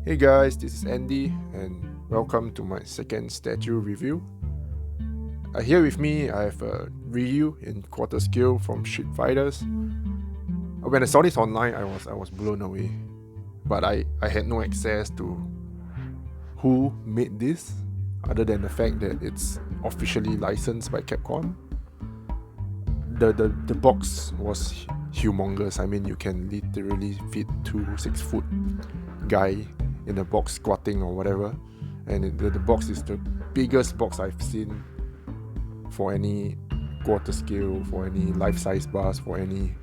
Hey guys, this is Andy and welcome to my second statue review. Here with me I have a Ryu in quarter scale from Street Fighters. When I saw this online I was blown away, but I had no access to who made this other than the fact that it's officially licensed by Capcom. The box was humongous. I mean, you can literally fit 2 6-foot guy in a box squatting or whatever, and the box is the biggest box I've seen for any quarter scale, for any life-size bars, for any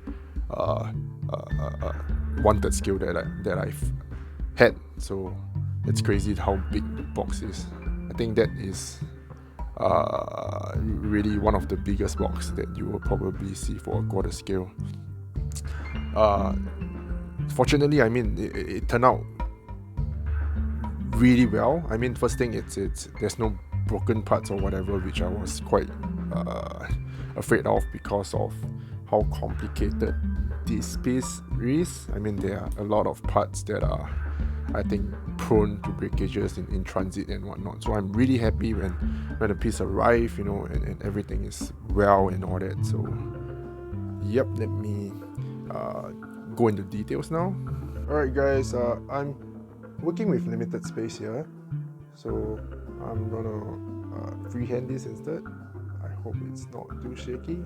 wanted scale that I've had. So it's crazy how big the box is. I think that is really one of the biggest box that you will probably see for a quarter scale. Fortunately, I mean, it turned out really well. I mean, first thing, it's there's no broken parts or whatever, which I was quite afraid of because of how complicated this piece is. I mean, there are a lot of parts that are, I think, prone to breakages in transit and whatnot. So I'm really happy when the piece arrived, and everything is well and all that. So yep, let me go into details now. Alright guys, I'm working with limited space here, so I'm gonna freehand this instead. I hope it's not too shaky.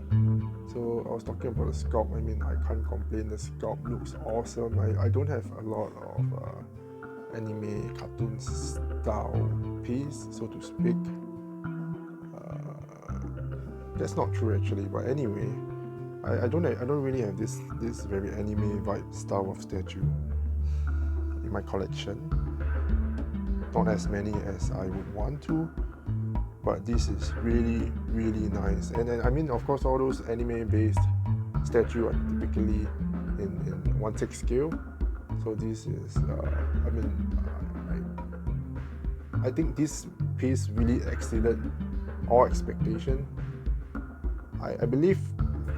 So I was talking about the sculpt. I mean, I can't complain. The sculpt looks awesome. I don't have a lot of anime cartoon style piece, so to speak. That's not true actually, but anyway, I don't really have this very anime vibe style of statue in my collection. Not as many as I would want to, but this is really nice. And then, I mean, of course, all those anime based statue are typically in 1/6 scale. So this is, I think this piece really exceeded all expectation. I believe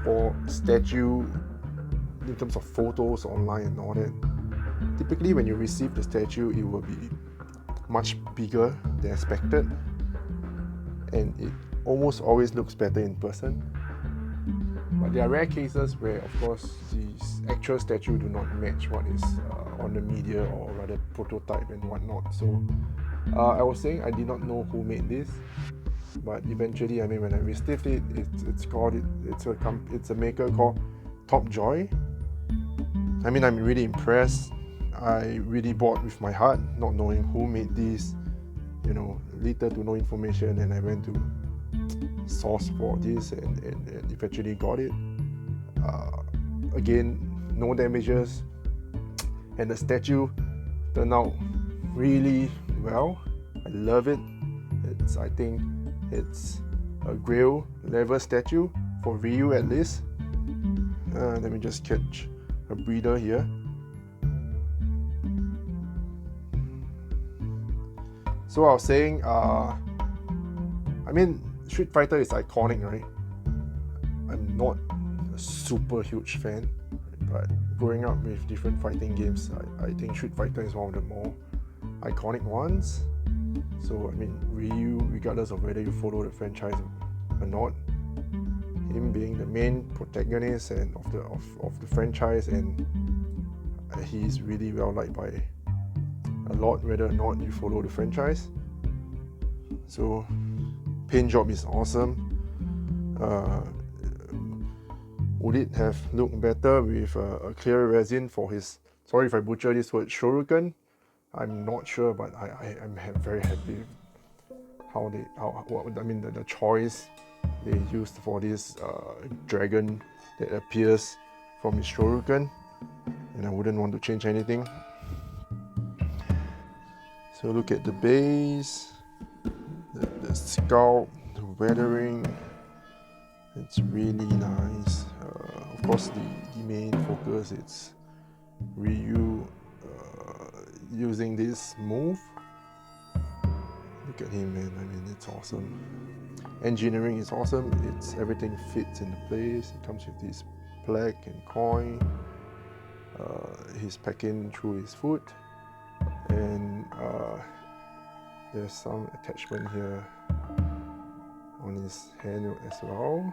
for statue, in terms of photos online and all that, typically when you receive the statue, it will be much bigger than expected, and it almost always looks better in person. But there are rare cases where, of course, these actual statue do not match what is on the media or rather prototype and whatnot. So I was saying I did not know who made this, but eventually, I mean, when I received it, it's a maker called Topjoy. I mean, I'm really impressed. I really bought with my heart, not knowing who made this, little to no information, and I went to source for this and eventually got it. Again, no damages, and the statue turned out really well. I love it. I think it's a grail level statue for Ryu at least. Let me just catch a breather here. So I was saying, I mean, Street Fighter is iconic, right? I'm not a super huge fan, but growing up with different fighting games, I think Street Fighter is one of the more iconic ones. So I mean, Ryu, regardless of whether you follow the franchise or not, him being the main protagonist and of the franchise, and he's really well liked by a lot, whether or not you follow the franchise. So paint job is awesome. Would it have looked better with a clear resin for his, sorry if I butcher this word, Shoryuken? I'm not sure, but I'm very happy the choice they used for this dragon that appears from his Shoryuken, and I wouldn't want to change anything. So look at the base, the sculpt, the weathering. It's really nice. Of course, the main focus, it's Ryu using this move. Look at him, man. I mean, it's awesome. Engineering is awesome. Everything fits into place. It comes with this plaque and coin. He's packing through his foot, and There's some attachment here on his hand as well.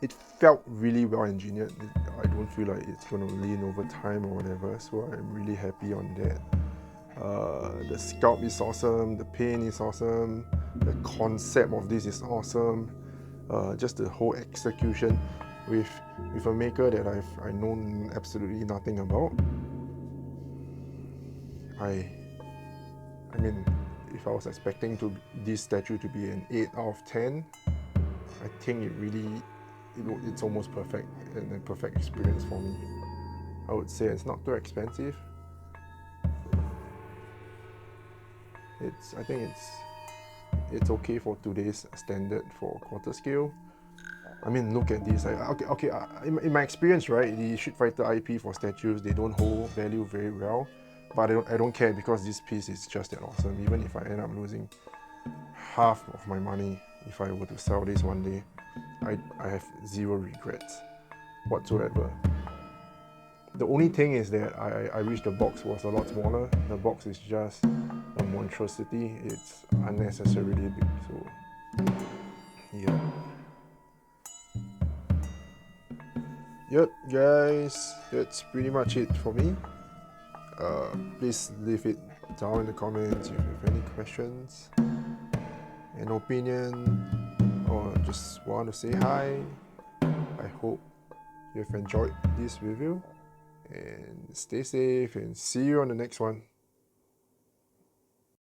It felt really well engineered. I don't feel like it's going to lean over time or whatever, so I'm really happy on that. The sculpt is awesome, the paint is awesome, the concept of this is awesome. Just the whole execution with a maker that I know absolutely nothing about. I mean, if I was expecting this statue to be an 8 out of 10, I think it's almost perfect and a perfect experience for me. I would say it's not too expensive. I think it's okay for today's standard for quarter scale. I mean, look at this. In my experience, right, the Street Fighter IP for statues, they don't hold value very well. But I don't care, because this piece is just that awesome. Even if I end up losing half of my money, if I were to sell this one day, I have zero regrets whatsoever. The only thing is that I wish the box was a lot smaller. The box is just a monstrosity. It's unnecessarily big, so yeah. Yep, guys, that's pretty much it for me. Please leave it down in the comments if you have any questions, an opinion, or just want to say hi. I hope you've enjoyed this review, and stay safe, and see you on the next one.